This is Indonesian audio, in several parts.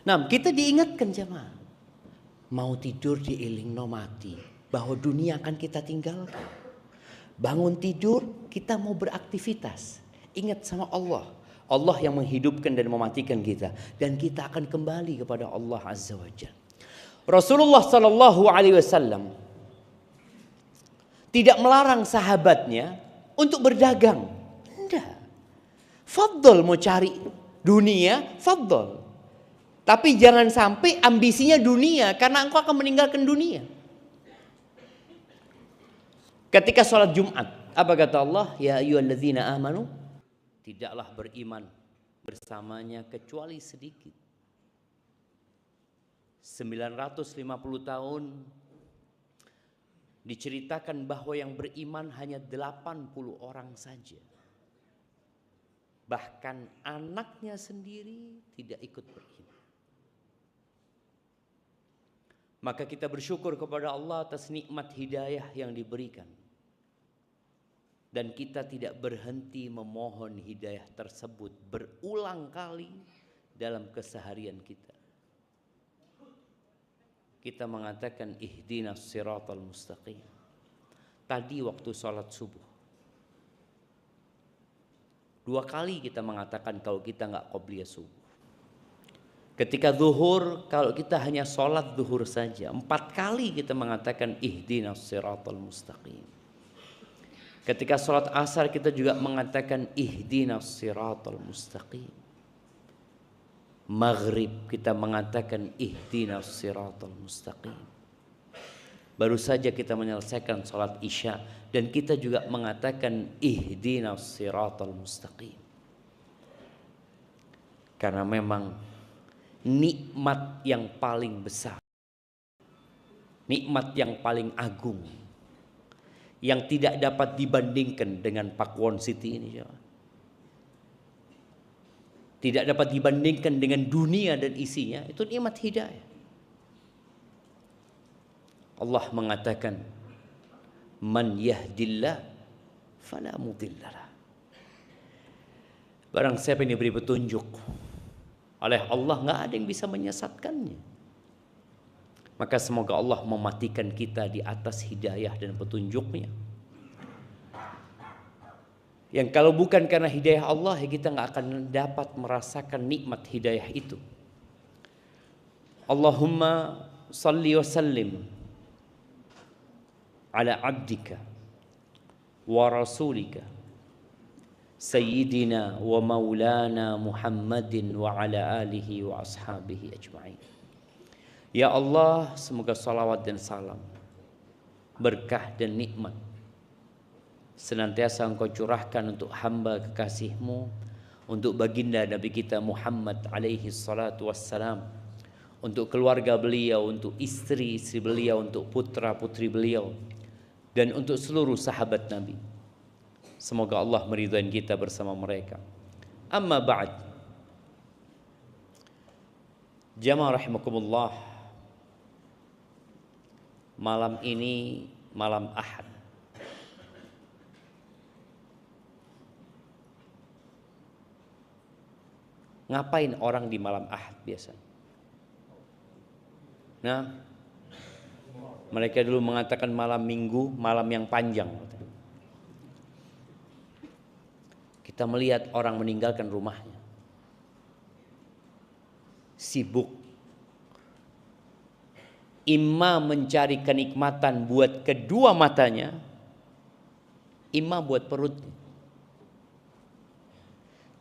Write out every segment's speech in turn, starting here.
Nah, kita diingatkan jemaah, mau tidur dielingno mati, bahwa dunia akan kita tinggalkan. Bangun tidur, kita mau beraktivitas. Ingat sama Allah. Allah yang menghidupkan dan mematikan kita. Dan kita akan kembali kepada Allah Azza wa Jalla. Rasulullah Sallallahu Alaihi Wasallam tidak melarang sahabatnya untuk berdagang. Tidak. Fadl mau cari dunia, fadl. Tapi jangan sampai ambisinya dunia, karena engkau akan meninggalkan dunia. Ketika sholat Jumat, apa kata Allah? Ya ayyuhalladzina amanu, tidaklah beriman bersamanya kecuali sedikit. 950 tahun diceritakan bahwa yang beriman hanya 80 orang saja. Bahkan anaknya sendiri tidak ikut beriman. Maka kita bersyukur kepada Allah atas nikmat hidayah yang diberikan. Dan kita tidak berhenti memohon hidayah tersebut berulang kali dalam keseharian kita. Kita mengatakan ihdinas siratal mustaqim. Tadi waktu sholat subuh. 2 kali kita mengatakan kalau kita nggak qobliyah subuh. Ketika zuhur, kalau kita hanya sholat zuhur saja. 4 kali kita mengatakan ihdinas siratal mustaqim. Ketika sholat asar kita juga mengatakan ihdinas siratal mustaqim. Maghrib kita mengatakan ihdinas siratal mustaqim. Baru saja kita menyelesaikan sholat isya dan kita juga mengatakan ihdinas siratal mustaqim. Karena memang nikmat yang paling besar, nikmat yang paling agung, yang tidak dapat dibandingkan dengan Pakuwon City ini, tidak dapat dibandingkan dengan dunia dan isinya, itu nikmat hidayah. Allah mengatakan, man yahdillah fala mudhillalah. Barang siapa yang diberi petunjuk oleh Allah, nggak ada yang bisa menyesatkannya. Maka semoga Allah mematikan kita di atas hidayah dan petunjuknya. Yang kalau bukan karena hidayah Allah, kita nggak akan dapat merasakan nikmat hidayah itu. Allahumma salli wa sallim ala abdika wa rasulika sayyidina wa maulana Muhammadin wa ala alihi wa ashabihi ajma'in. Ya Allah, semoga salawat dan salam, berkah dan nikmat senantiasa Engkau curahkan untuk hamba kekasih-Mu, untuk baginda Nabi kita Muhammad alaihi salatu wassalam, untuk keluarga beliau, untuk istri-istri beliau, untuk putra-putri beliau, dan untuk seluruh sahabat Nabi. Semoga Allah meridhai kita bersama mereka. Amma ba'd. Jamaah rahimakumullah, malam ini malam Ahad. Ngapain orang di malam Ahad biasanya? Nah, mereka dulu mengatakan malam Minggu, malam yang panjang. Kita melihat orang meninggalkan rumahnya, sibuk, imma mencari kenikmatan buat kedua matanya, imma buat perutnya.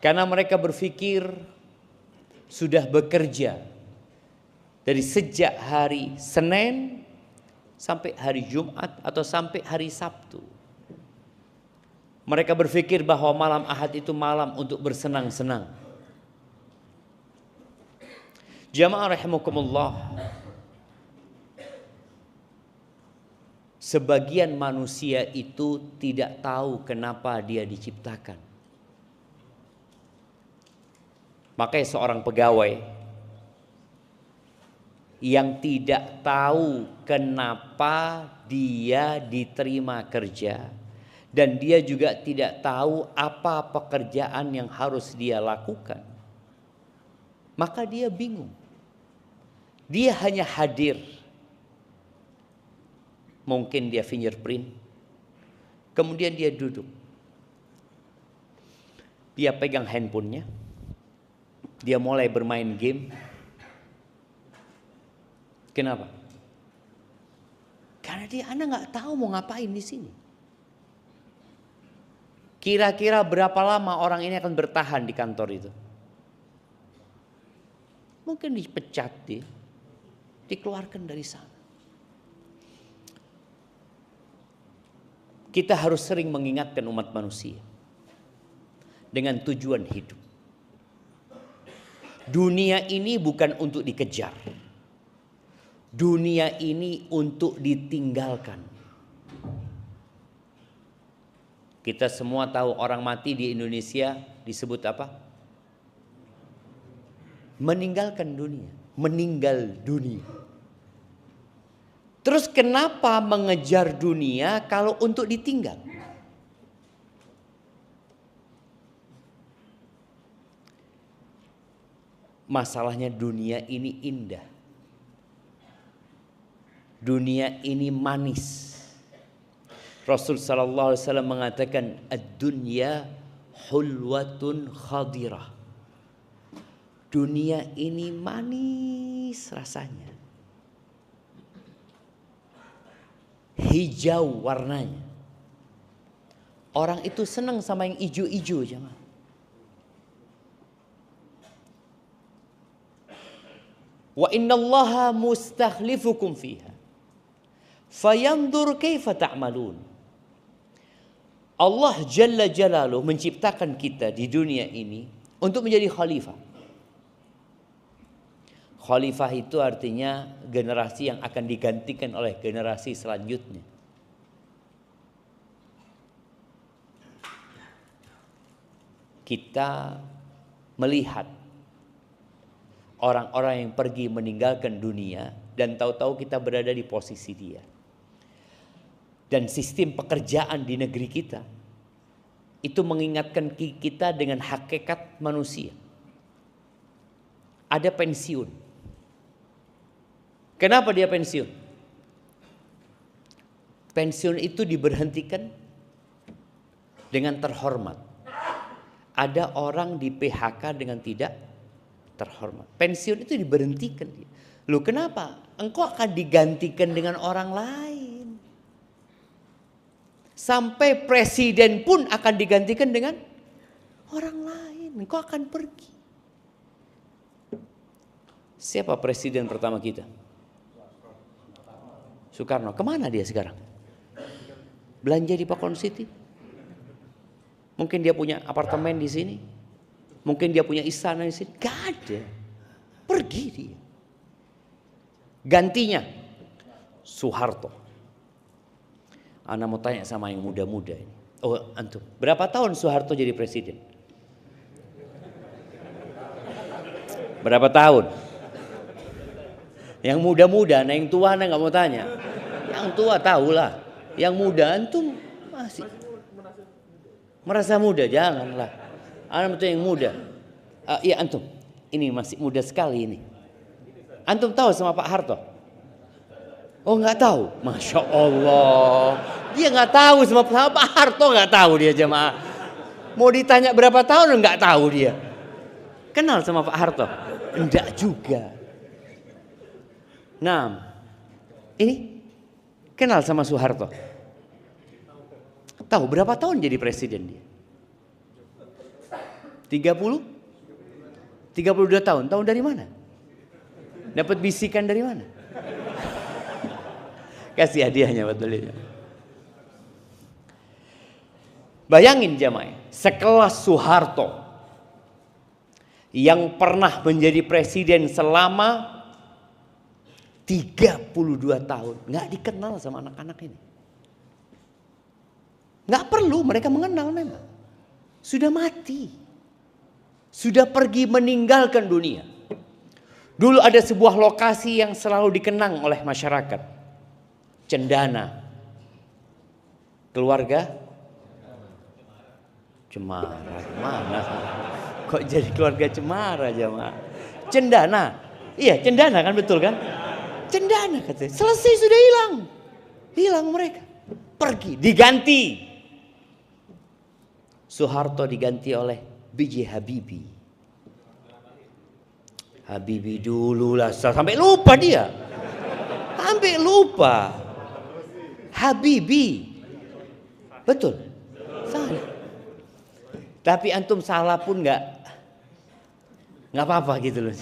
Karena mereka berpikir sudah bekerja dari sejak hari Senin sampai hari Jumat atau sampai hari Sabtu. Mereka berpikir bahwa malam Ahad itu malam untuk bersenang-senang. Jamaah rahimakumullah, sebagian manusia itu tidak tahu kenapa dia diciptakan. Makanya seorang pegawai yang tidak tahu kenapa dia diterima kerja, dan dia juga tidak tahu apa pekerjaan yang harus dia lakukan, maka dia bingung. Dia hanya hadir. Mungkin dia fingerprint. Kemudian dia duduk. Dia pegang handphonenya. Dia mulai bermain game. Kenapa? Karena Anda nggak tahu mau ngapain di sini. Kira-kira berapa lama orang ini akan bertahan di kantor itu? Mungkin dipecat dia, dikeluarkan dari sana. Kita harus sering mengingatkan umat manusia dengan tujuan hidup. Dunia ini bukan untuk dikejar. Dunia ini untuk ditinggalkan. Kita semua tahu orang mati di Indonesia disebut apa? Meninggalkan dunia, meninggal dunia. Terus kenapa mengejar dunia kalau untuk ditinggal? Masalahnya dunia ini indah. Dunia ini manis. Rasul sallallahu alaihi wasallam mengatakan ad-dunya hulwatun khadirah. Dunia ini manis rasanya. Hijau warnanya. Orang itu senang sama yang hijau-hijau jemaah. Wa innallaha mustakhlifukum fiha. Fayandur kaifa ta'malun. Allah Jalla Jalaluh menciptakan kita di dunia ini untuk menjadi khalifah. Khalifah itu artinya generasi yang akan digantikan oleh generasi selanjutnya. Kita melihat orang-orang yang pergi meninggalkan dunia dan tahu-tahu kita berada di posisi dia. Dan sistem pekerjaan di negeri kita itu mengingatkan kita dengan hakikat manusia. Ada pensiun. Kenapa dia pensiun? Pensiun itu diberhentikan dengan terhormat. Ada orang di PHK dengan tidak terhormat. Pensiun itu diberhentikan. Loh kenapa? Engkau akan digantikan dengan orang lain. Sampai presiden pun akan digantikan dengan orang lain. Engkau akan pergi. Siapa presiden pertama kita? Soekarno. Kemana dia sekarang? Belanja di Pakon City? Mungkin dia punya apartemen di sini. Mungkin dia punya istana di sini. Gak ada. Pergi dia. Gantinya Soeharto. Ana mau tanya sama yang muda-muda ini. Oh antum, berapa tahun Soeharto jadi presiden? Berapa tahun? Yang muda-muda, nah yang tua ana nggak mau tanya. Yang tua tahulah. Yang muda antum masih merasa muda, janganlah. Ana mau tanya yang muda. Iya antum, ini masih muda sekali ini. Antum tahu sama Pak Harto? Oh nggak tahu, masya Allah. Dia nggak tahu sama Pak Harto, nggak tahu dia jemaah. Mau ditanya berapa tahun nggak tahu dia. Kenal sama Pak Harto? Enggak juga. Nah, ini kenal sama Soeharto. Tahu berapa tahun jadi presiden dia? 30? 32 tahun. Tahu dari mana? Dapat bisikan dari mana? Kasih hadiahnya buat beliau. Bayangin jamaah, sekelas Soeharto yang pernah menjadi presiden selama 32 tahun, nggak dikenal sama anak-anak ini. Nggak perlu mereka mengenal memang. Sudah mati. Sudah pergi meninggalkan dunia. Dulu ada sebuah lokasi yang selalu dikenang oleh masyarakat. Cendana. Keluarga Cemara. Mana? Kok jadi keluarga Cemara jemaah? Cendana. Iya, cendana kan, betul kan? Cendana katanya. Selesai, sudah hilang. Hilang mereka. Pergi, diganti. Soeharto diganti oleh B.J. Habibie. Habibie dulu lah, sampai lupa dia. Sampai lupa. Habibie. Betul? Salah. Tapi antum salah pun nggak apa-apa gitu loh.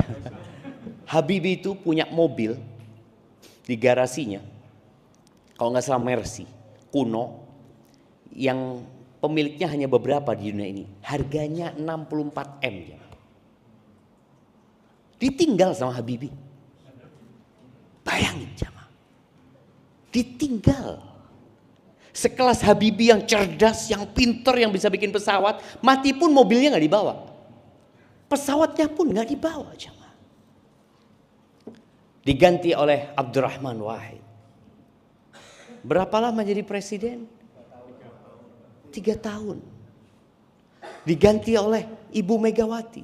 Habibie itu punya mobil di garasinya, kalau nggak salah Mercy, kuno, yang pemiliknya hanya beberapa di dunia ini. Harganya 64 M. Ditinggal sama Habibie. Bayangin jamaah. Ditinggal. Sekelas Habibie yang cerdas, yang pinter, yang bisa bikin pesawat, mati pun mobilnya nggak dibawa. Pesawatnya pun nggak dibawa jamaah. Diganti oleh Abdurrahman Wahid. Berapa lama jadi presiden? 3 tahun. Diganti oleh Ibu Megawati.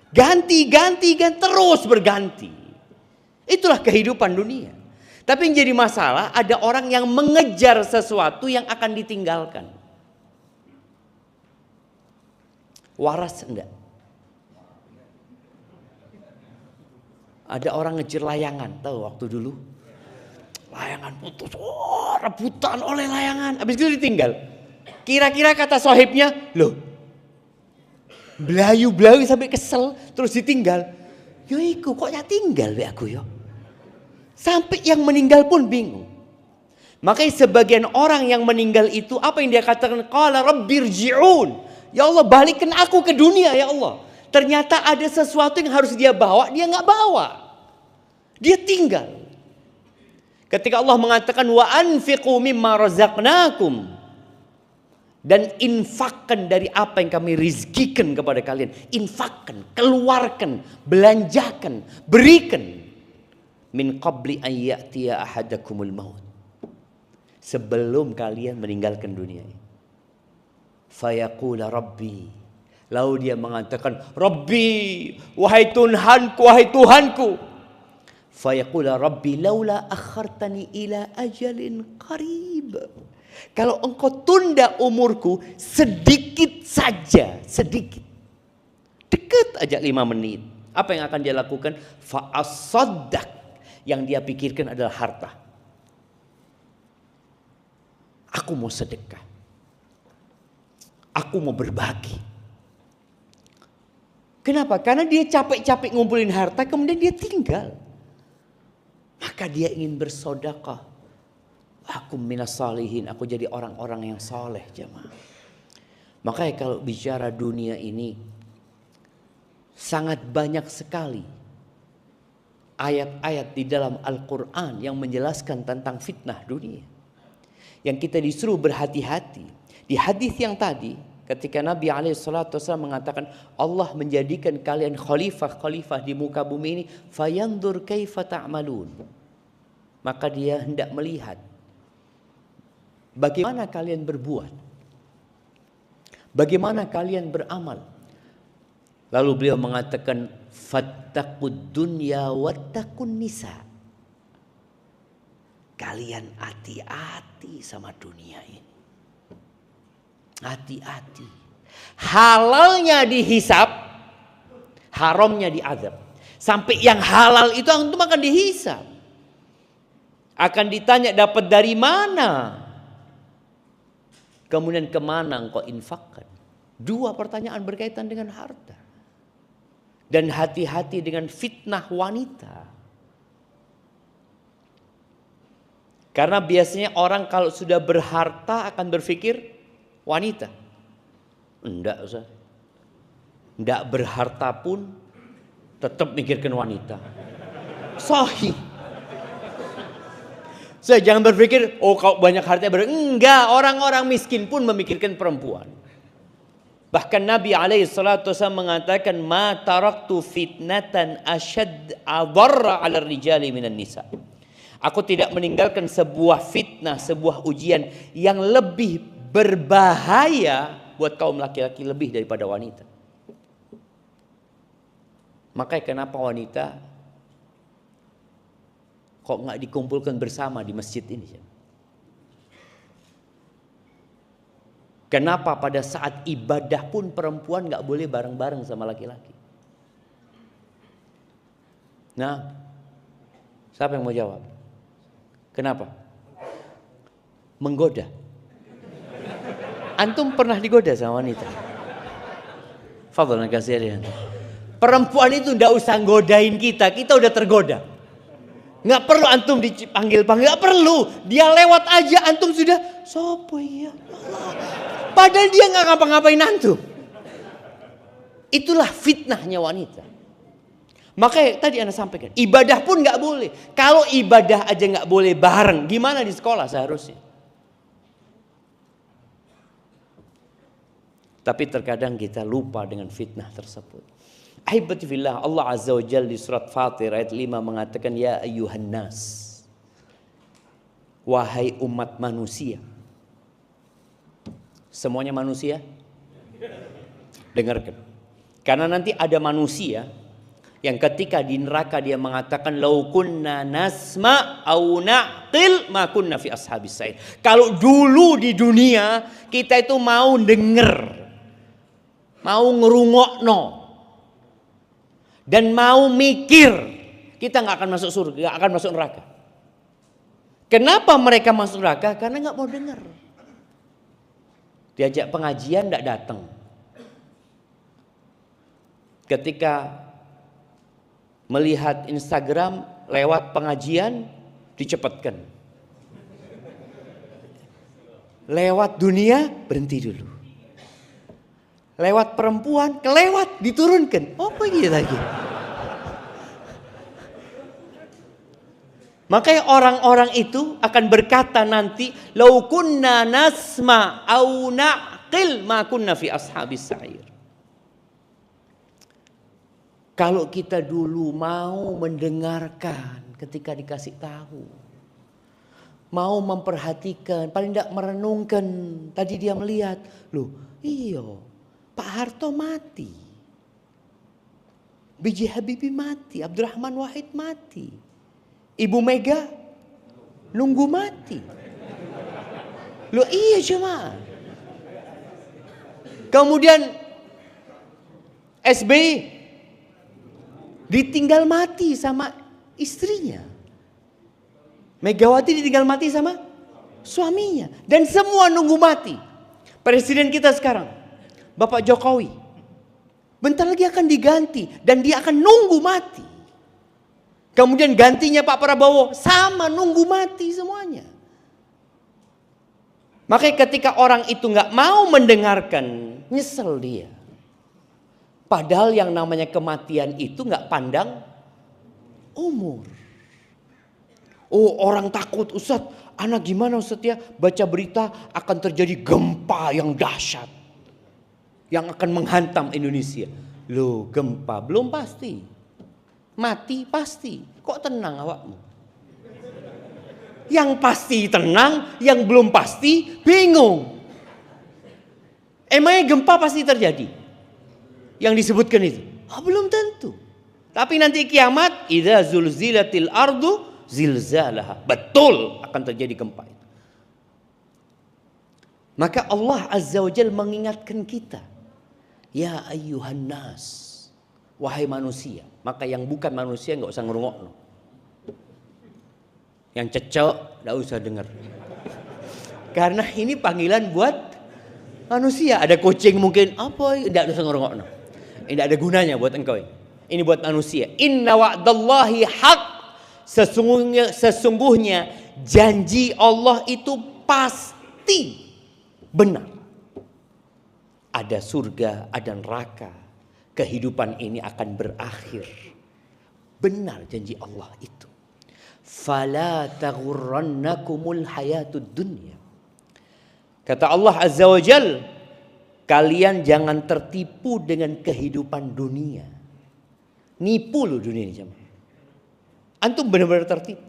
Ganti, terus berganti. Itulah kehidupan dunia. Tapi yang jadi masalah, ada orang yang mengejar sesuatu yang akan ditinggalkan. Waras enggak? Ada orang ngejar layangan, tahu waktu dulu? Layangan putus, rebutan oleh layangan. Habis itu ditinggal. Kira-kira kata sohibnya, loh, belayu-belayu sampai kesel, terus ditinggal. Yo iku kok ya tinggal be aku yo. Sampai yang meninggal pun bingung. Makanya sebagian orang yang meninggal itu apa yang dia katakan? Qala rabbirji'un. Ya Allah, balikin aku ke dunia ya Allah. Ternyata ada sesuatu yang harus dia bawa, dia nggak bawa. Dia tinggal. Ketika Allah mengatakan wa anfiqu mimma razaqnakum, dan infakkan dari apa yang kami rizkikan kepada kalian. Infakkan, keluarkan, belanjakan, berikan. Min qabli an ya'tiya ahadakumul maut. Sebelum kalian meninggalkan dunia ini. Fayaqula Rabbi. Lalu dia mengatakan, Rabbi, wahai Tuhanku, wahai Tuhanku. Fayaqula Rabbi laula akhartani ila ajalin qarib. Kalau engkau tunda umurku sedikit saja, sedikit. Dekat aja 5 menit. Apa yang akan dia lakukan? Fa'asaddaq. Yang dia pikirkan adalah harta. Aku mau sedekah. Aku mau berbagi. Kenapa? Karena dia capek-capek ngumpulin harta, kemudian dia tinggal. Maka dia ingin bersedekah. Aku minas salihin, aku jadi orang-orang yang soleh jemaah. Makanya kalau bicara dunia ini, sangat banyak sekali ayat-ayat di dalam Al-Quran yang menjelaskan tentang fitnah dunia. Yang kita disuruh berhati-hati. Di hadis yang tadi, ketika Nabi SAW mengatakan, Allah menjadikan kalian khalifah-khalifah di muka bumi ini, fayandur kaifa ta'malun. Maka dia hendak melihat bagaimana kalian berbuat, bagaimana kalian beramal. Lalu beliau mengatakan, fattaqud dunya wattaqun nisa. Kalian hati-hati sama dunia ini. Hati-hati. Halalnya dihisap, haramnya diazab. Sampai yang halal itu antum akan dihisap. Akan ditanya dapat dari mana? Kemudian kemana engkau infakkan? 2 pertanyaan berkaitan dengan harta. Dan hati-hati dengan fitnah wanita. Karena biasanya orang kalau sudah berharta akan berpikir wanita. Enggak, Ustaz. Enggak berharta pun tetap mikirkan wanita. Sahih. Saya jangan berpikir, oh kalau banyak harta enggak, orang-orang miskin pun memikirkan perempuan. Bahkan Nabi SAW mengatakan, ma taraktu fitnatan asyad adarra ala rijali minan nisa. Aku tidak meninggalkan sebuah fitnah, sebuah ujian yang lebih berbahaya buat kaum laki-laki lebih daripada wanita. Makanya kenapa wanita Kok nggak dikumpulkan bersama di masjid ini? Kenapa pada saat ibadah pun perempuan nggak boleh bareng-bareng sama laki-laki? Nah, siapa yang mau jawab? Kenapa? Menggoda. Antum pernah digoda sama wanita? Fadlan kasih dia. Perempuan itu nggak usah godain kita udah tergoda. Nggak perlu antum dipanggil-panggil, nggak perlu. Dia lewat aja antum sudah sopo ya. Padahal dia nggak ngapa-ngapain antum. Itulah fitnahnya wanita. Makanya tadi Anda sampaikan, ibadah pun nggak boleh. Kalau ibadah aja nggak boleh bareng, gimana di sekolah seharusnya? Tapi terkadang kita lupa dengan fitnah tersebut. Ahibati fillah, Allah Azza wa Jalla di surat Fatir ayat 5 mengatakan, ya ayyuhan nas, wahai umat manusia. Semuanya manusia? Dengarkan. Karena nanti ada manusia yang ketika di neraka dia mengatakan, lau kunna nasma au na'qil ma kunna fi ashabis sa'ir. Kalau dulu di dunia kita itu mau denger, mau ngerungokno, dan mau mikir, kita nggak akan masuk surga, nggak akan masuk neraka. Kenapa mereka masuk neraka? Karena nggak mau dengar. Diajak pengajian nggak datang. Ketika melihat Instagram lewat pengajian dicepatkan. Lewat dunia berhenti dulu. Lewat perempuan kelewat diturunkan. Apa gitu lagi? Makanya orang-orang itu akan berkata nanti, lau kunna nasma au na'qil ma kunna fi ashabis sa'ir. Kalau kita dulu mau mendengarkan ketika dikasih tahu, mau memperhatikan, paling tidak merenungkan. Tadi dia melihat, loh iyo Pak Harto mati, B.J. Habibie mati, Abdurrahman Wahid mati, Ibu Mega nunggu mati. Loh iya jemaah. Kemudian SBY ditinggal mati sama istrinya. Megawati ditinggal mati sama suaminya. Dan semua nunggu mati. Presiden kita sekarang, Bapak Jokowi, bentar lagi akan diganti. Dan dia akan nunggu mati. Kemudian gantinya Pak Prabowo, sama nunggu mati semuanya. Makanya ketika orang itu gak mau mendengarkan, nyesel dia. Padahal yang namanya kematian itu gak pandang umur. Oh orang takut, Ustaz, anak gimana Ustaz ya? Baca berita akan terjadi gempa yang dahsyat. Yang akan menghantam Indonesia. Loh gempa belum pasti. Mati pasti. Kok tenang awakmu? Yang pasti tenang, yang belum pasti bingung. Emangnya gempa pasti terjadi? Yang disebutkan itu? Belum tentu. Tapi nanti kiamat, idza zulzilatil ardu zilzalaha. Betul akan terjadi gempa itu. Maka Allah Azza wa Jalla mengingatkan kita, ya ayyuhan nas, wahai manusia. Maka yang bukan manusia nggak usah ngerungokno. Yang cecok nggak usah dengar. Karena ini panggilan buat manusia. Ada kucing mungkin apa? Nggak usah ngerungokno. Ini tidak ada gunanya buat engkau. Ini buat manusia. Inna wa'dallahi haq. Sesungguhnya janji Allah itu pasti benar. Ada surga, ada neraka. Kehidupan ini akan berakhir. Benar janji Allah itu. Fala taghurrannakumul hayatud dunya. Kata Allah Azza wa Jal, kalian jangan tertipu dengan kehidupan dunia. Nipu loh dunia ini jemaah. Antum benar-benar tertipu.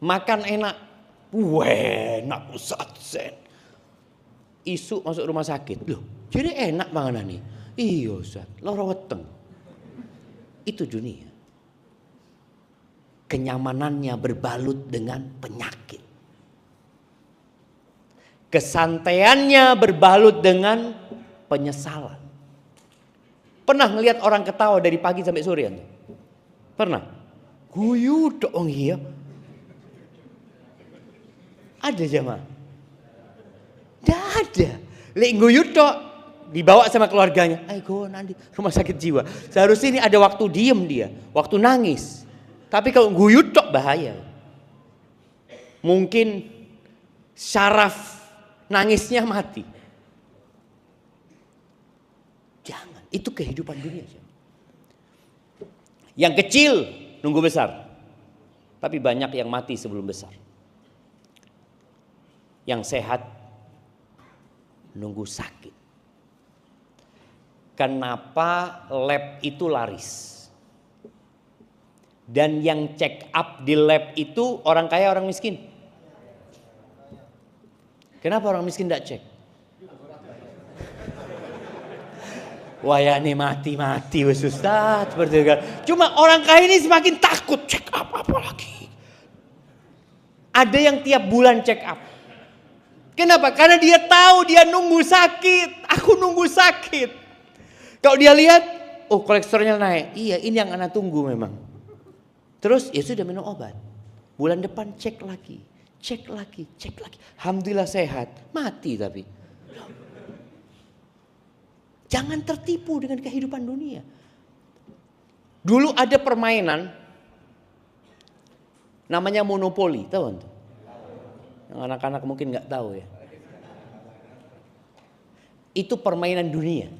Makan enak. Enak Ustaz. Isu masuk rumah sakit. Loh, jadi enak panganan nih. Iya Ustaz, lara weteng. Itu dunia. Kenyamanannya berbalut dengan penyakit. Kesantaiannya berbalut dengan penyesalan. Pernah ngelihat orang ketawa dari pagi sampai sore? Pernah? Guyu dong iya. Ada jamaah? Tidak ada. Lek guyu tok dibawa sama keluarganya. Ayo nanti rumah sakit jiwa. Seharusnya ini ada waktu diem dia, waktu nangis. Tapi kalau guyu tok bahaya. Mungkin syaraf nangisnya mati. Jangan. Itu kehidupan dunia. Yang kecil nunggu besar. Tapi banyak yang mati sebelum besar. Yang sehat nunggu sakit. Kenapa lab itu laris? Dan yang check up di lab itu orang kaya orang miskin? Kenapa orang miskin tidak cek? Wah ya nih mati wes Ustaz seperti itu kan. Cuma orang kaya ini semakin takut check up apa lagi. Ada yang tiap bulan check up. Kenapa? Karena dia tahu dia nunggu sakit. Aku nunggu sakit. Kalau dia lihat, oh kolesterolnya naik. Iya ini yang anak tunggu memang. Terus ya sudah minum obat. Bulan depan cek lagi. Cek lagi. Alhamdulillah sehat. Mati tapi. Jangan tertipu dengan kehidupan dunia. Dulu ada permainan namanya monopoli, tahu tuh? Yang anak-anak mungkin nggak tahu ya. Itu permainan dunia.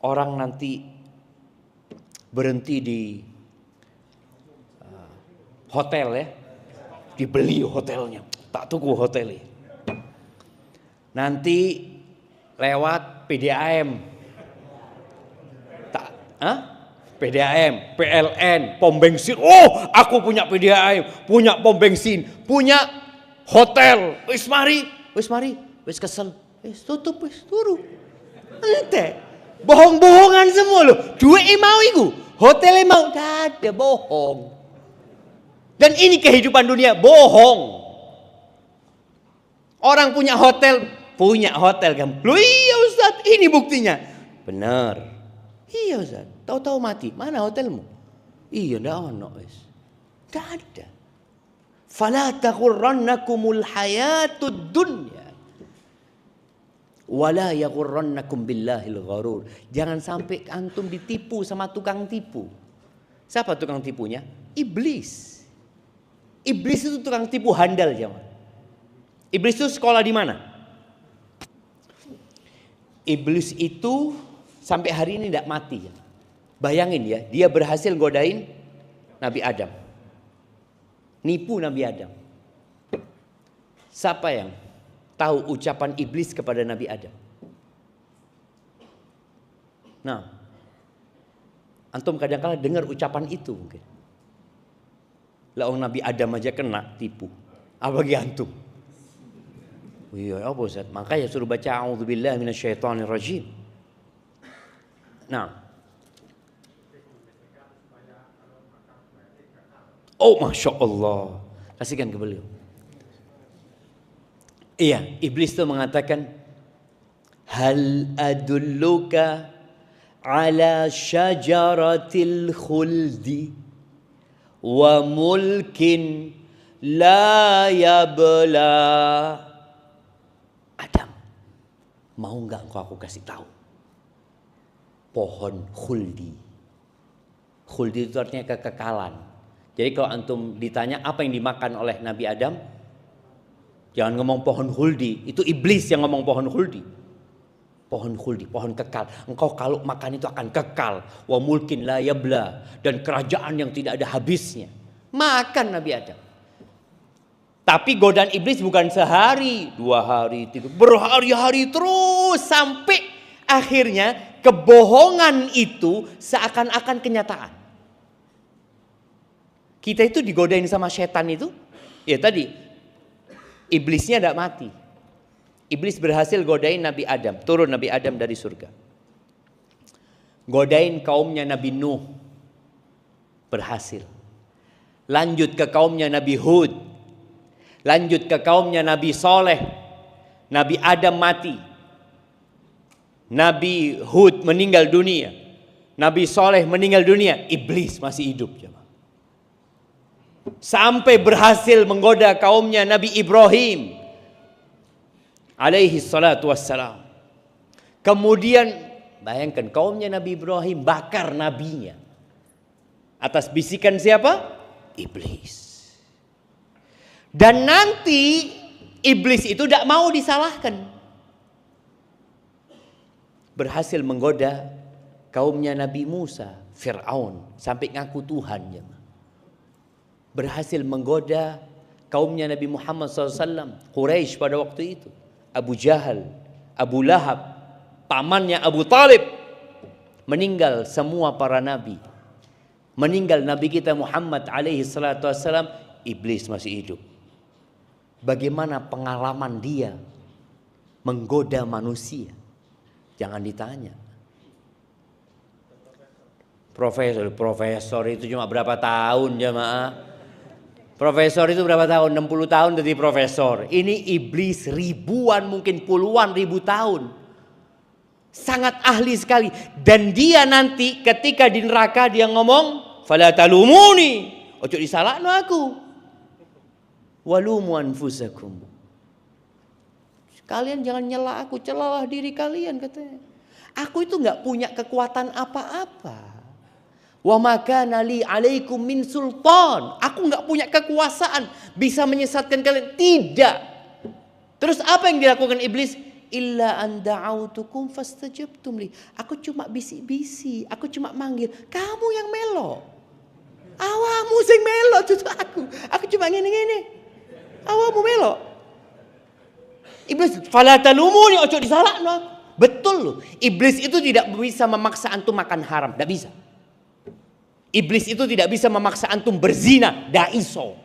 Orang nanti berhenti di hotel ya, dibeli hotelnya, tak tunggu hotelnya. Nanti lewat PDAM, PDAM, PLN, pom bensin. Oh, aku punya PDAM, punya pom bensin, punya hotel. Wis mari, wis kesel, wis tutup, wis turu. Ente, bohong-bohongan semua loh. Duit mau iku, hotelnya mau, ada bohong. Dan ini kehidupan dunia, bohong. Orang punya hotel kan. Loh iya Ustaz, ini buktinya. Benar. Iya Ustaz, tahu-tahu mati. Mana hotelmu? Iya ndak ono wis. Ndak ada. Fala taghurrannakumul hayatud dunya. Wala yaghurrannakum billahil gharur. Jangan sampai antum ditipu sama tukang tipu. Siapa tukang tipunya? Iblis. Iblis itu tukang tipu handal jemaah. Iblis itu sekolah di mana? Iblis itu sampai hari ini tidak mati. Bayangin ya, dia berhasil godain Nabi Adam. Nipu Nabi Adam. Siapa yang tahu ucapan iblis kepada Nabi Adam? Nah, antum kadang-kadang dengar ucapan itu mungkin. Lah Nabi Adam aja kena tipu. Apalagi antum? Iya apa Ustaz? Makanya suruh baca a'udzubillahi minasyaitonirrajim. Nah. Oh Masya Allah. Kasihkan ke beliau. Iya, iblis itu mengatakan, hal adulluka ala syajaratil khuldi wa mulkin la yabla. Adam, mau nggak aku kasih tahu pohon khuldi? Khuldi itu artinya kekekalan. Jadi kalau antum ditanya apa yang dimakan oleh Nabi Adam, jangan ngomong pohon khuldi. Itu iblis yang ngomong pohon khuldi. Pohon khuldi, pohon kekal. Engkau kalau makan itu akan kekal. Wa mulkin la yabla, dan kerajaan yang tidak ada habisnya. Makan Nabi Adam. Tapi godaan iblis bukan sehari, 2 hari, 3, berhari-hari terus sampai akhirnya kebohongan itu seakan-akan kenyataan. Kita itu digodain sama setan itu, ya tadi iblisnya tidak mati. Iblis berhasil godain Nabi Adam, turun Nabi Adam dari surga. Godain kaumnya Nabi Nuh, berhasil. lanjut ke kaumnya Nabi Hud, lanjut ke kaumnya Nabi Saleh. Nabi Adam mati, Nabi Hud meninggal dunia, Nabi Saleh meninggal dunia, iblis masih hidup. Sampai berhasil menggoda kaumnya Nabi Ibrahim alaihi salatu wassalam. Kemudian bayangkan, kaumnya Nabi Ibrahim bakar nabinya atas bisikan siapa? Iblis. Dan nanti iblis itu tidak mau disalahkan, berhasil menggoda kaumnya Nabi Musa, Fir'aun, sampai ngaku Tuhan. Berhasil menggoda kaumnya Nabi Muhammad SAW, Quraisy pada waktu itu, Abu Jahal, Abu Lahab, pamannya Abu Talib. Meninggal semua para nabi. Meninggal Nabi kita Muhammad alaihi salatu wassalam, iblis masih hidup. Bagaimana pengalaman dia menggoda manusia? Jangan ditanya. Profesor itu cuma berapa tahun jemaah? Profesor itu berapa tahun? 60 tahun jadi profesor. Ini iblis ribuan, mungkin puluhan ribu tahun. Sangat ahli sekali. Dan dia nanti ketika di neraka dia ngomong, "Fala talumuni." Ojo disalahno aku. Walumu anfusakum. Kalian jangan nyela aku, celalah diri kalian, katanya. Aku itu enggak punya kekuatan apa-apa. Wa ma kana li 'alaikum min sultan. Aku enggak punya kekuasaan bisa menyesatkan kalian. Tidak. Terus apa yang dilakukan iblis? Illa an da'autukum fastajabtum li. Aku cuma bisik-bisik, aku cuma manggil, kamu yang melo. Awamu sing melo tutu aku. Aku cuma ngene-ngene. Awamu melo. Iblis, fala talumuni, ojo disalahno. Betul loh. Iblis itu tidak bisa memaksa antum makan haram, tidak bisa. Iblis itu tidak bisa memaksa antum berzina, tidak iso.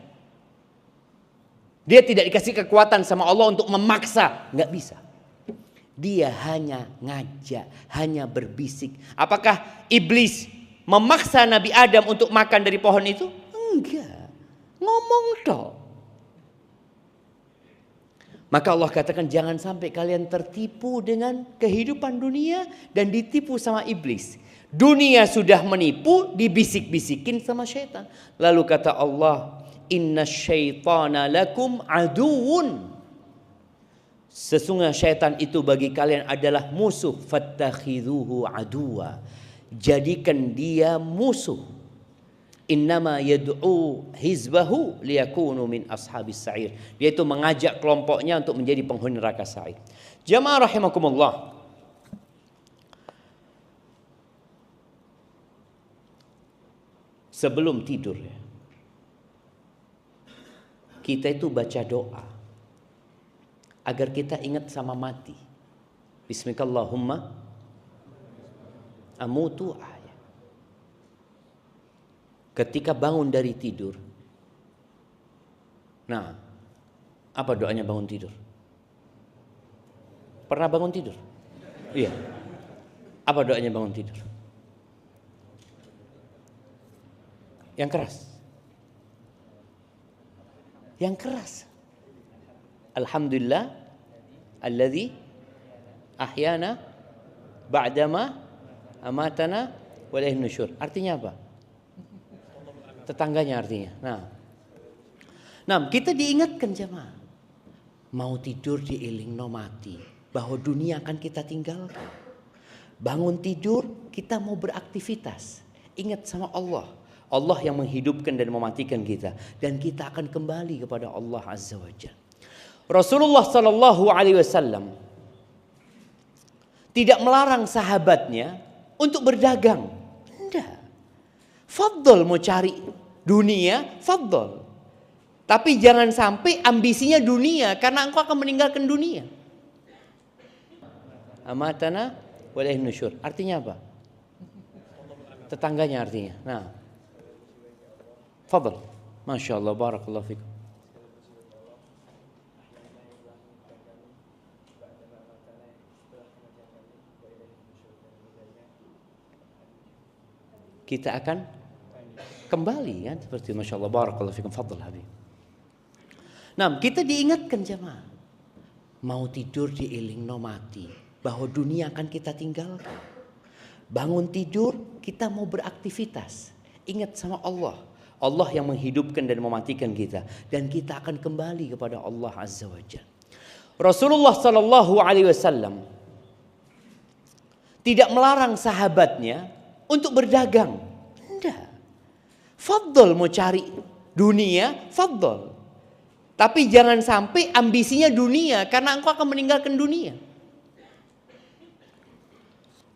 Dia tidak dikasih kekuatan sama Allah untuk memaksa, nggak bisa. Dia hanya ngajak, hanya berbisik. Apakah iblis memaksa Nabi Adam untuk makan dari pohon itu? Enggak. Ngomong toh. Maka Allah katakan jangan sampai kalian tertipu dengan kehidupan dunia dan ditipu sama iblis. Dunia sudah menipu, dibisik-bisikin sama syaitan. Lalu kata Allah, "Inna syaitana lakum aduun." Sesungguhnya syaitan itu bagi kalian adalah musuh. Fattakhidhuhu aduwa. Jadikan dia musuh. Innama yad'u hizbahu liyakunu min ashabis sa'ir. Dia itu mengajak kelompoknya untuk menjadi penghuni neraka sa'ir. Jamaah rahimakumullah. Sebelum tidur kita itu baca doa agar kita ingat sama mati. Bismillahumma amutu ahya. Ketika bangun dari tidur. Nah, apa doanya bangun tidur? Pernah bangun tidur? Iya. Apa doanya bangun tidur? Yang keras. Yang keras. Alhamdulillah alladzi ahyana ba'dama amatana wa ilaihin nusyur. Artinya apa? Tetangganya artinya. Nah, kita diingatkan jemaah. Mau tidur dielingno mati, bahwa dunia akan kita tinggalkan. Bangun tidur kita mau beraktivitas. Ingat sama Allah. Allah yang menghidupkan dan mematikan kita, dan kita akan kembali kepada Allah Azza wa Jalla. Rasulullah sallallahu alaihi wasallam tidak melarang sahabatnya untuk berdagang. Tidak. Fadl mau cari dunia, fadl. Tapi jangan sampai ambisinya dunia, karena engkau akan meninggalkan dunia. Amatana wa ilaihin nusyur. Artinya apa? Tetangganya artinya. Nah, fadl. Masya Allah, barakallahu fikum. Kita akan kembali kan, seperti Masya Allah, barakallahu fikum, fadl habib. Nah, kita diingatkan jemaah, mau tidur dielingno mati, bahwa dunia akan kita tinggalkan. Bangun tidur, kita mau beraktivitas, ingat sama Allah. Allah yang menghidupkan dan mematikan kita, dan kita akan kembali kepada Allah Azza wa Jalla. Rasulullah sallallahu alaihi wasallam tidak melarang sahabatnya untuk berdagang. Tidak. Fadl mau cari dunia, fadl. Tapi jangan sampai ambisinya dunia, karena engkau akan meninggalkan dunia.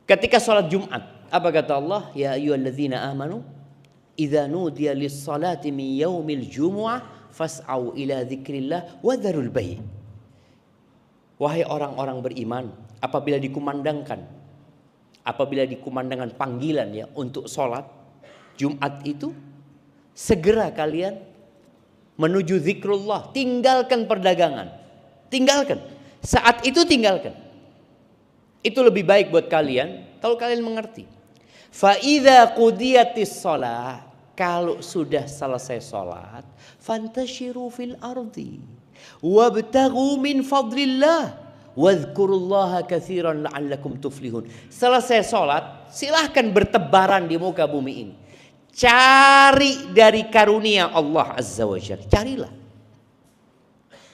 Ketika sholat Jumat, apa kata Allah? Ya ayyuhalladzina amanu, idza nudiya lis-salati min yaumil jumu'ah fas'au ila dzikrillah wa dzarul bai'. Wahai orang-orang beriman, apabila dikumandangkan panggilan ya untuk sholat Jumat itu, segera kalian menuju zikrullah, tinggalkan perdagangan. Tinggalkan. Saat itu tinggalkan. Itu lebih baik buat kalian kalau kalian mengerti. Fa idza qudiyatis shalah, kalau sudah selesai sholat, fantashiru fil ardi wabtaghu min fadlillah wadhkurullaha katsiran la'allakum tuflihun. Selesai sholat, silahkan bertebaran di muka bumi ini. Cari dari karunia Allah Azza wa Jalla. Carilah.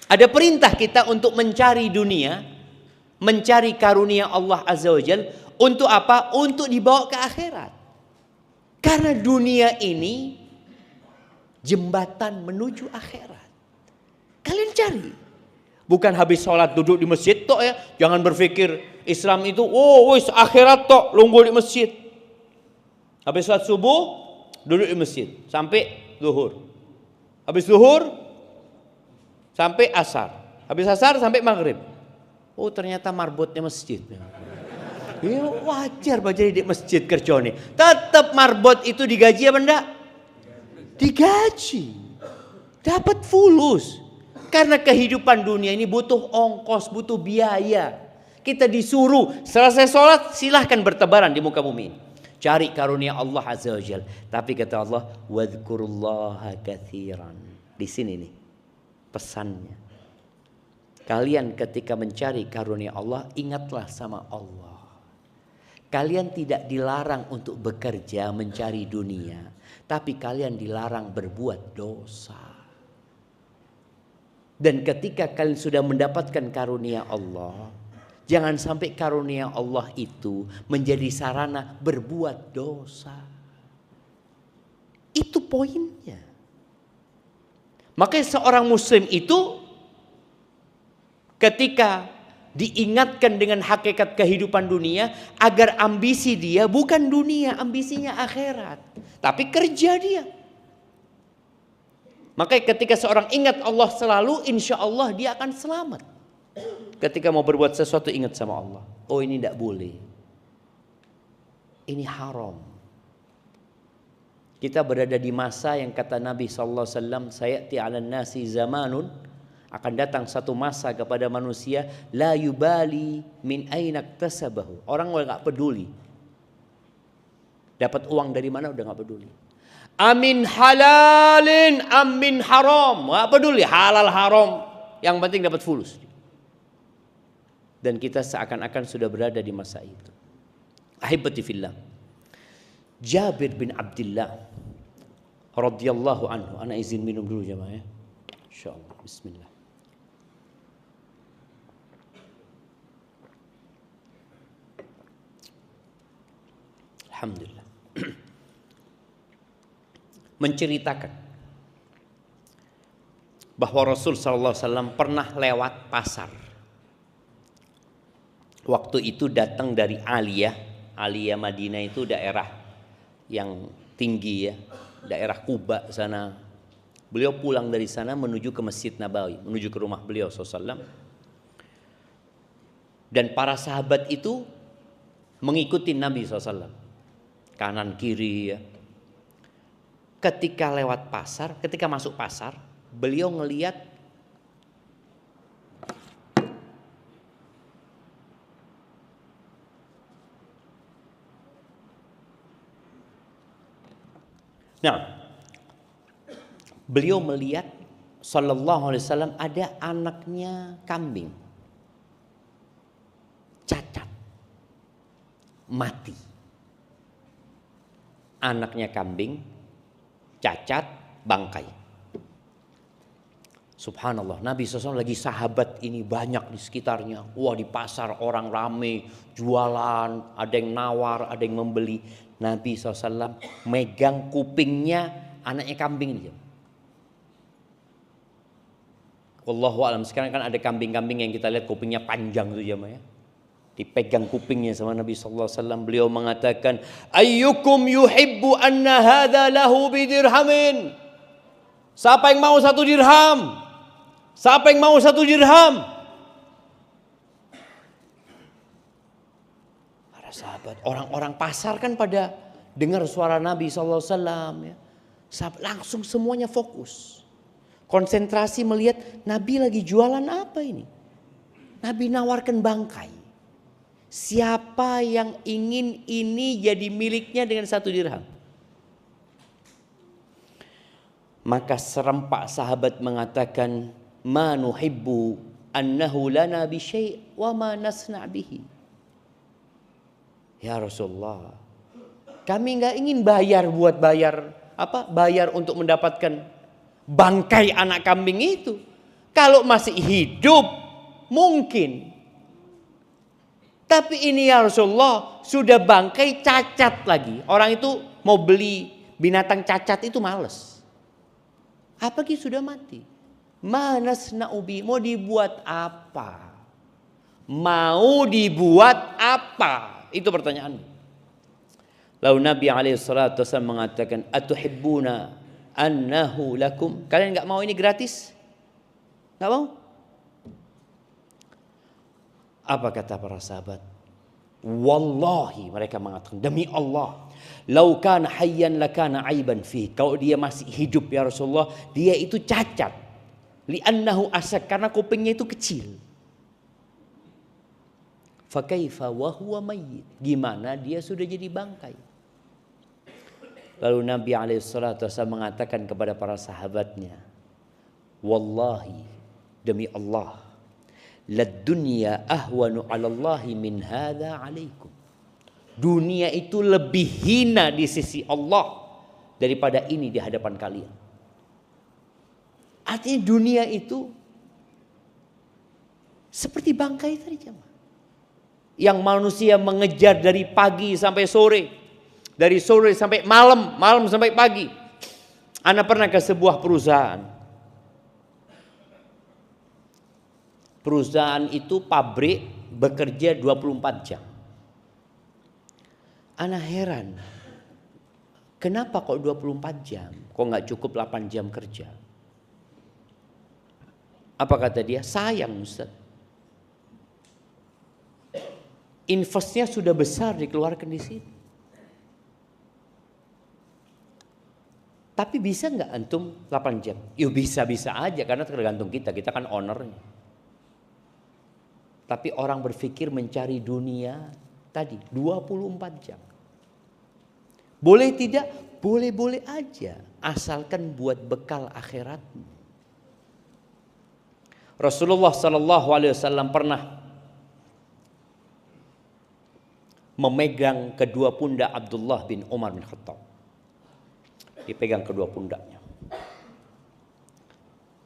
Ada perintah kita untuk mencari dunia, mencari karunia Allah Azza wa Jalla. Untuk apa? Untuk dibawa ke akhirat. Karena dunia ini jembatan menuju akhirat. Kalian cari. Bukan habis sholat duduk di masjid tok ya. Jangan berpikir Islam itu wis akhirat tok, lungguh di masjid. Habis sholat subuh duduk di masjid sampai zuhur. Habis zuhur sampai asar. Habis asar sampai maghrib. Oh, ternyata marbotnya masjid. Ya wajar baca di masjid kerjone. Tetap marbot itu digaji apa enggak? Digaji. Dapat fulus. Karena kehidupan dunia ini butuh ongkos, butuh biaya. Kita disuruh selesai sholat silahkan bertebaran di muka bumi ini. Cari karunia Allah Azza wa Jalla. Tapi kata Allah, wadhkurullaha katsiran. Di sini nih pesannya. Kalian ketika mencari karunia Allah, ingatlah sama Allah. Kalian tidak dilarang untuk bekerja mencari dunia, tapi kalian dilarang berbuat dosa. Dan ketika kalian sudah mendapatkan karunia Allah, jangan sampai karunia Allah itu menjadi sarana berbuat dosa. Itu poinnya. Makanya seorang muslim itu ketika diingatkan dengan hakikat kehidupan dunia, agar ambisi dia bukan dunia, ambisinya akhirat. Tapi kerja dia. Makanya ketika seorang ingat Allah selalu, insya Allah dia akan selamat. Ketika mau berbuat sesuatu ingat sama Allah. Oh, ini tidak boleh. Ini haram. Kita berada di masa yang kata Nabi SAW, sayati 'alan nasi zamanun, akan datang satu masa kepada manusia, la yubali min aina iktasabahu. Orang enggak peduli. Dapat uang dari mana udah enggak peduli. Amin halalin, amin haram, enggak peduli halal haram. Yang penting dapat fulus. Dan kita seakan-akan sudah berada di masa itu. Ahibati fillah. Jabir bin Abdullah radhiyallahu anhu. Ana izin minum dulu jemaah ya. Insyaallah. Bismillah. Alhamdulillah. Menceritakan bahwa Rasul SAW pernah lewat pasar. Waktu itu datang dari Aliyah. Aliyah Madinah itu daerah yang tinggi ya, daerah Kuba sana. Beliau pulang dari sana menuju ke Masjid Nabawi, menuju ke rumah beliau SAW. Dan para sahabat itu mengikuti Nabi SAW, kanan kiri ya. Ketika lewat pasar, ketika masuk pasar, beliau ngelihat Beliau melihat sallallahu alaihi wasallam ada anaknya kambing cacat, mati. Anaknya kambing cacat, bangkai. Subhanallah, Nabi SAW lagi sahabat ini banyak di sekitarnya. Wah, di pasar orang rame, jualan, ada yang nawar, ada yang membeli. Nabi SAW megang kupingnya anaknya kambing ini. Wallahu a'lam. Sekarang kan ada kambing-kambing yang kita lihat kupingnya panjang tuh jemaah ya. Dipegang kupingnya sama Nabi SAW. Beliau mengatakan, ayyukum yuhibbu anna hadha lahu bidirhamin. Siapa yang mau 1 dirham? Siapa yang mau 1 dirham? Para sahabat, orang-orang pasar kan pada dengar suara Nabi SAW ya. Langsung semuanya fokus. Konsentrasi melihat Nabi lagi jualan apa ini. Nabi nawarkan bangkai. Siapa yang ingin ini jadi miliknya dengan 1 dirham? Maka serempak sahabat mengatakan, ma nuhibbu annahu lana bi syai' wa ma nasna' bihi. Ya Rasulullah, kami enggak ingin bayar bayar untuk mendapatkan bangkai anak kambing itu. Kalau masih hidup mungkin. Tapi ini ya Rasulullah sudah bangkai cacat lagi. Orang itu mau beli binatang cacat itu males. Apalagi sudah mati. Manas naubi, mau dibuat apa? Mau dibuat apa? Itu pertanyaan. Lalu Nabi alaihissalatu wassalam mengatakan, atuhibbuna annahu lakum? Kalian enggak mau ini gratis? Enggak mau? Apa kata para sahabat? Wallahi, mereka mengatakan, demi Allah, lau kana hayyan lakana aiban fi. Kalau dia masih hidup ya Rasulullah, dia itu cacat. Li'annahu asak, karena kupingnya itu kecil. Fakaifa wa huwa mayyit. Gimana dia sudah jadi bangkai? Lalu Nabi alaihissalatu wassalam mengatakan kepada para sahabatnya, wallahi, demi Allah, lad dunya ahwanu 'ala Allahi min hadza 'alaikum. Dunia itu lebih hina di sisi Allah daripada ini di hadapan kalian. Artinya dunia itu seperti bangkai tadi jemaah. Yang manusia mengejar dari pagi sampai sore. Dari sore sampai malam, malam sampai pagi. Ana pernah ke sebuah perusahaan. Perusahaan itu pabrik bekerja 24 jam. Ana heran. Kenapa kok 24 jam? Kok nggak cukup 8 jam kerja? Apa kata dia? Sayang Ustaz. Investnya sudah besar dikeluarkan di sini. Tapi bisa nggak antum 8 jam? Yuk bisa-bisa aja karena tergantung kita kan ownernya. Tapi orang berpikir mencari dunia tadi 24 jam. Boleh tidak? Boleh-boleh aja. Asalkan buat bekal akhiratmu. Rasulullah SAW pernah memegang kedua pundak Abdullah bin Umar bin Khattab. Dipegang kedua pundaknya.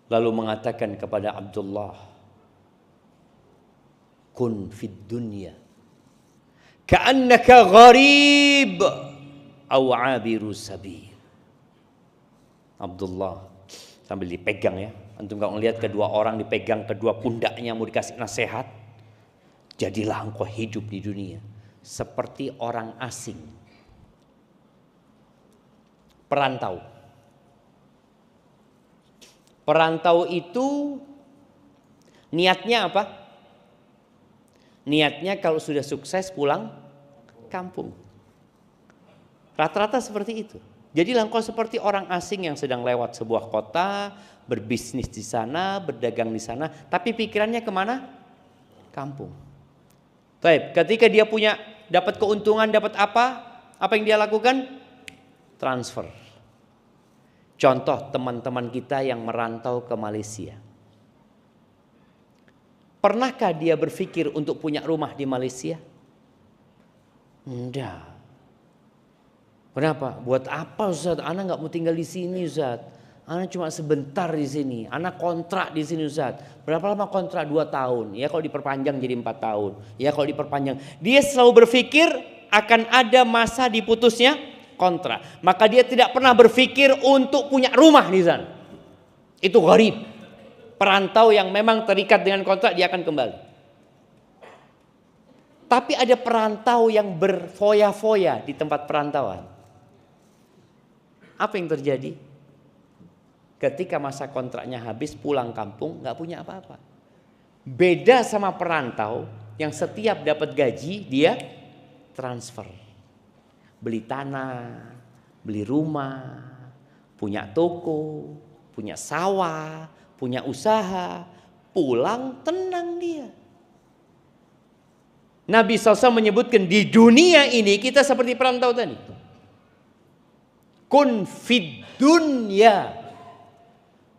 Lalu mengatakan kepada Abdullah, kun fid dunya ka'annaka gharib aw 'abiru sabil. Abdullah sambil dipegang ya. Antum kalau melihat kedua orang dipegang kedua pundaknya mau dikasih nasihat. Jadilah engkau hidup di dunia seperti orang asing. Perantau. Perantau itu niatnya apa? Niatnya kalau sudah sukses pulang kampung. Rata-rata seperti itu. Jadi engkau seperti orang asing yang sedang lewat sebuah kota, berbisnis di sana, berdagang di sana, tapi pikirannya kemana? Kampung. Baik, ketika dia dapat keuntungan, dapat apa? Apa yang dia lakukan? Transfer. Contoh teman-teman kita yang merantau ke Malaysia. Pernahkah dia berpikir untuk punya rumah di Malaysia? Enggak. Kenapa? Buat apa Ustaz? Anak nggak mau tinggal di sini Ustaz. Anak cuma sebentar di sini. Anak kontrak di sini Ustaz. Berapa lama kontrak? 2 tahun. Ya kalau diperpanjang jadi 4 tahun. Ya kalau diperpanjang. Dia selalu berpikir akan ada masa diputusnya kontrak. Maka dia tidak pernah berpikir untuk punya rumah di sana. Itu gharib. Perantau yang memang terikat dengan kontrak, dia akan kembali. Tapi ada perantau yang berfoya-foya di tempat perantauan. Apa yang terjadi? Ketika masa kontraknya habis, pulang kampung gak punya apa-apa. Beda sama perantau yang setiap dapat gaji dia transfer. Beli tanah, beli rumah, punya toko, punya sawah, punya usaha, pulang tenang dia. Nabi SAW menyebutkan di dunia ini kita seperti perantau tadi. Kun fid dunya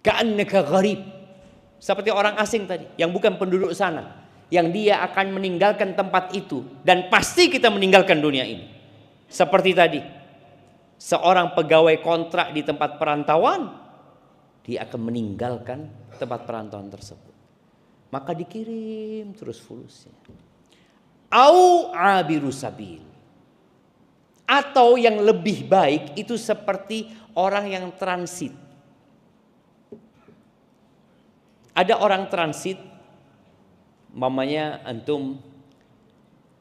ka'annaka gharib. Seperti orang asing tadi yang bukan penduduk sana, yang dia akan meninggalkan tempat itu dan pasti kita meninggalkan dunia ini. Seperti tadi, seorang pegawai kontrak di tempat perantauan, dia akan meninggalkan tempat perantauan tersebut. Maka dikirim terus fulusnya. Au abiru sabil. Atau yang lebih baik itu seperti orang yang transit. Ada orang transit, mamanya antum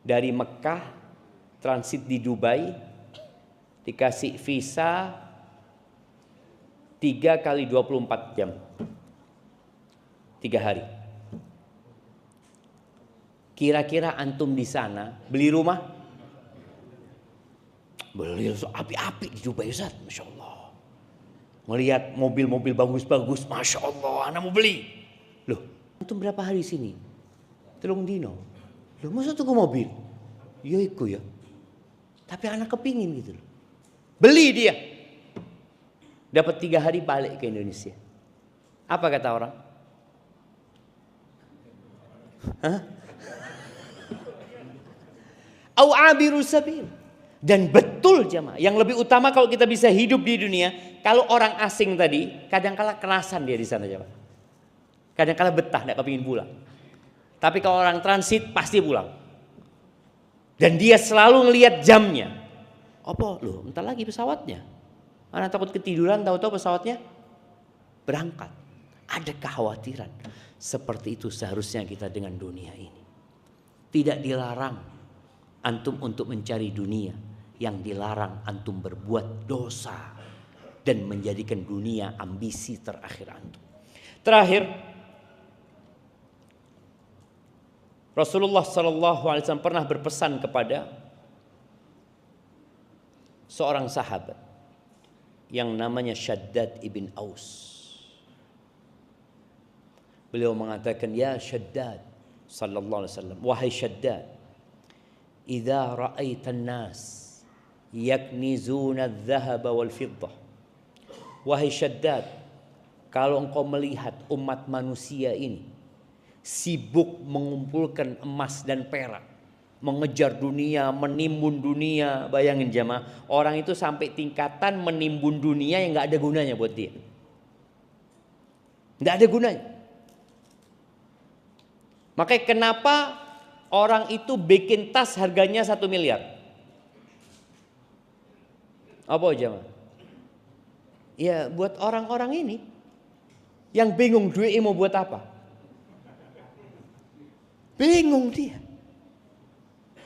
dari Mekah transit di Dubai, dikasih visa 3 kali 24 jam, 3 hari. Kira-kira antum di sana beli rumah? Beli api-api di Dubai Ustaz, Masya Allah. Melihat mobil-mobil bagus-bagus, Masya Allah, anak mau beli. Loh, antum berapa hari sini? 3 dino. Loh, masa tunggu mobil? Ya iku ya. Tapi anak kepingin gitu loh. Beli dia. Dapat 3 hari balik ke Indonesia. Apa kata orang? Hah? Au abiru sabil. Dan betul jamaah, yang lebih utama kalau kita bisa hidup di dunia, kalau orang asing tadi kadang-kala kerasan dia di sana jamaah. Kadang-kala betah, tidak kepingin pulang. Tapi kalau orang transit pasti pulang. Dan dia selalu ngelihat jamnya. Apa? Loh, entar lagi pesawatnya. Anak takut ketiduran, tahu-tahu pesawatnya berangkat. Ada kekhawatiran. Seperti itu seharusnya kita dengan dunia ini. Tidak dilarang antum untuk mencari dunia. Yang dilarang antum berbuat dosa. Dan menjadikan dunia ambisi terakhir antum. Terakhir, Rasulullah SAW pernah berpesan kepada seorang sahabat yang namanya Shaddad ibn Aus. Beliau mengatakan, ya Shaddad sallallahu alaihi wasallam, wahai Shaddad, idza ra'aitan nas yaknizuna adh-dhahaba wal fiddah. Wahai Shaddad, kalau engkau melihat umat manusia ini sibuk mengumpulkan emas dan perak, mengejar dunia, menimbun dunia. Bayangin jamaah, orang itu sampai tingkatan menimbun dunia yang gak ada gunanya buat dia. Gak ada gunanya. Makanya kenapa orang itu bikin tas harganya 1 miliar? Apa jamaah? Ya buat orang-orang ini yang bingung duit mau buat apa. Bingung dia.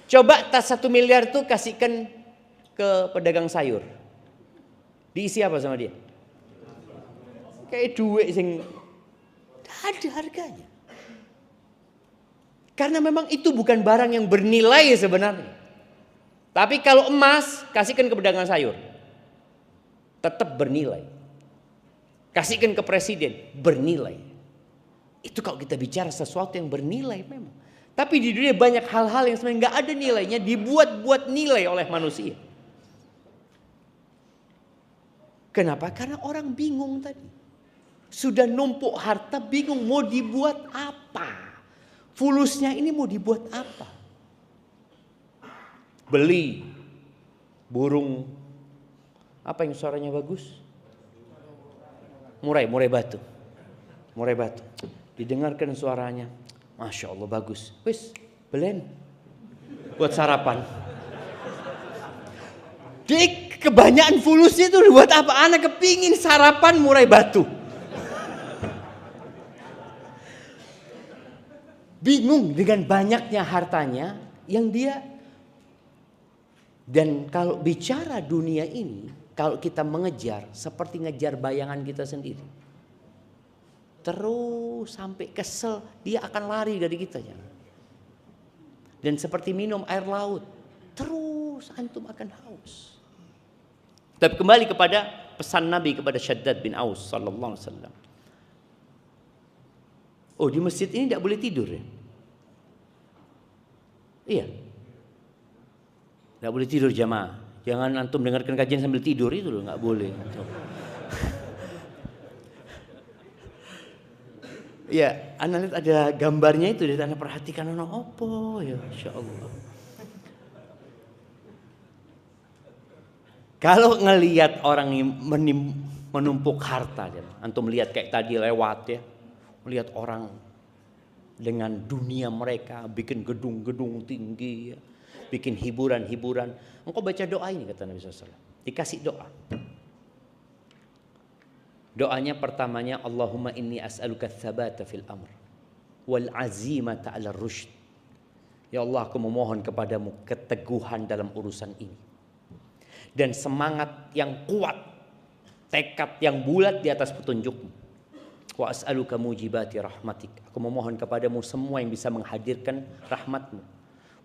Coba tas 1 miliar tuh kasihkan ke pedagang sayur. Diisi apa sama dia? Kayak duit sing ada harganya. Karena memang itu bukan barang yang bernilai sebenarnya. Tapi kalau emas kasihkan ke pedagang sayur, tetap bernilai. Kasihkan ke presiden, bernilai. Itu kalau kita bicara sesuatu yang bernilai memang. Tapi di dunia banyak hal-hal yang sebenarnya nggak ada nilainya, dibuat-buat nilai oleh manusia. Kenapa? Karena orang bingung tadi. Sudah numpuk harta, bingung mau dibuat apa. Fulusnya ini mau dibuat apa. Beli burung, apa yang suaranya bagus? Murai batu. Murai batu. Didengarkan suaranya. Masya Allah bagus. Wis, belen. Buat sarapan. Jadi kebanyakan fulusnya itu buat apa? Anak kepingin sarapan murai batu. Bingung dengan banyaknya hartanya yang dia. Dan kalau bicara dunia ini, kalau kita mengejar seperti ngejar bayangan kita sendiri. Terus sampai kesel, dia akan lari dari kita. Dan seperti minum air laut, terus antum akan haus. Tapi kembali kepada pesan Nabi kepada Syaddad bin Aus sallallahu alaihi wasallam. Oh, di masjid ini tidak boleh tidur ya? Iya. Tidak boleh tidur jamaah. Jangan antum dengarkan kajian sambil tidur, itu loh, nggak boleh. Ya, Anda lihat ada gambarnya itu, dan Anda perhatikan opo ya, Insya Allah. Kalau ngelihat orang menumpuk harta, antum lihat kayak tadi lewat ya, melihat orang dengan dunia mereka, bikin gedung-gedung tinggi, ya, bikin hiburan-hiburan. Engkau baca doa ini kata Nabi SAW, dikasih doa. Doanya pertamanya, Allahumma inni as'aluka tsabata fil amr wal azimata 'ala rusyd. Ya Allah, aku memohon kepadamu keteguhan dalam urusan ini dan semangat yang kuat, tekad yang bulat di atas petunjukmu. Wa as'aluka mujibati rahmatik. Aku memohon kepadamu semua yang bisa menghadirkan rahmatmu.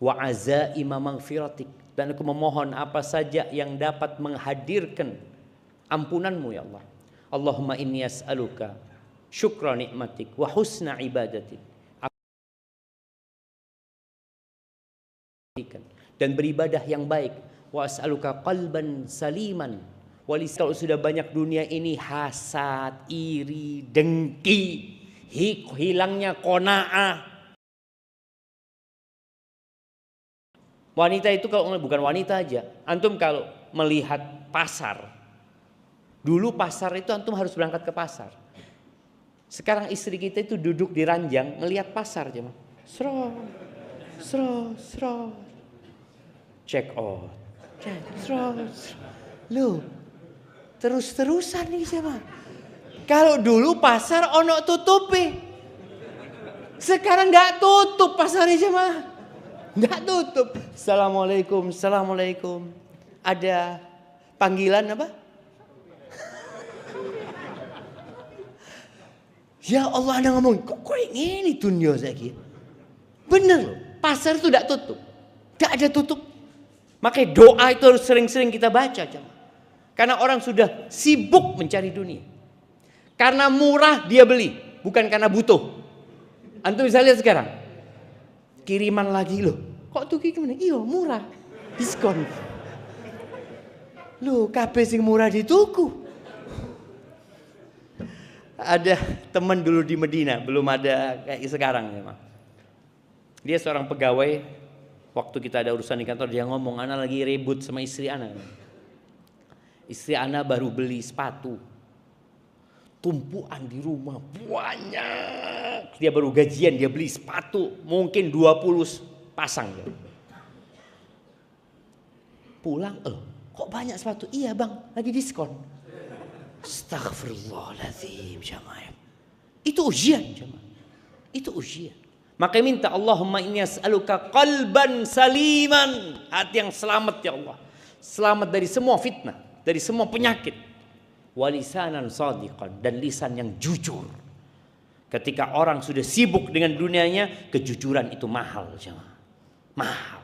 Wa azaima maghfiratik. Dan aku memohon apa saja yang dapat menghadirkan ampunanmu ya Allah. Allahumma inni as'aluka syukra ni'matik wa husna ibadatik. Dan beribadah yang baik. Wa as'aluka qalban saliman. Kalau sudah banyak dunia ini hasad, iri, dengki, hilangnya qanaah. Wanita itu kalau bukan wanita aja, antum kalau melihat pasar, dulu pasar itu antum harus berangkat ke pasar. Sekarang istri kita itu duduk di ranjang ngelihat pasar aja, sro, check out, sro. Loh, terus-terusan nih sama. Kalau dulu pasar ono tutupi, sekarang nggak tutup pasarnya sama. Nggak tutup. Assalamualaikum. Ada panggilan apa? Ya Allah, Anda ngomong, kok ini dunia lagi? Bener loh, pasar itu tidak tutup. Tidak ada tutup. Makanya doa itu harus sering-sering kita baca. Karena orang sudah sibuk mencari dunia. Karena murah dia beli, bukan karena butuh. Antum bisa lihat sekarang. Kiriman lagi loh. Kok tuh gimana? Iya murah, diskon. Loh, kabeh sing murah di tuku. Ada teman dulu di Medina, belum ada kayak sekarang memang. Dia seorang pegawai, waktu kita ada urusan di kantor dia ngomong, ana lagi ribut sama istri ana. Istri ana baru beli sepatu. Tumpuan di rumah banyak. Dia baru gajian, dia beli sepatu mungkin 20 pasang. Pulang, kok banyak sepatu? Iya bang, lagi diskon. Astaghfirullahaladzim jamaah. Itu ujian jamaah. Itu ujian. Maka minta Allahumma inni as'aluka qalban saliman. Hati yang selamat ya Allah. Selamat dari semua fitnah, dari semua penyakit. Walisanan shadiqan, dan lisan yang jujur. Ketika orang sudah sibuk dengan dunianya, kejujuran itu mahal jemaah. Mahal.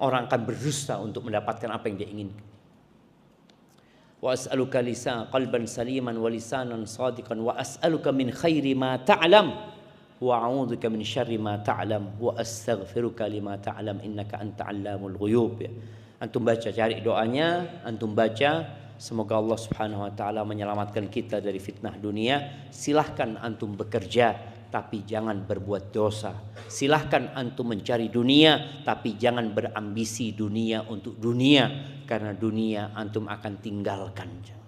Orang akan berdusta untuk mendapatkan apa yang dia inginkan. Wa as'aluka lisan qalban saliman wa lisanan shadiqan wa as'aluka min khairi ma ta'lam wa a'udzubika min syarri ma ta'lam wa astaghfiruka lima ta'lam innaka anta 'allamul ghuyub. Antum baca, cari doanya, antum baca. Semoga Allah Subhanahu wa taala menyelamatkan kita dari fitnah dunia. Silahkan antum bekerja, tapi jangan berbuat dosa. Silahkan antum mencari dunia, tapi jangan berambisi dunia untuk dunia, karena dunia antum akan tinggalkan.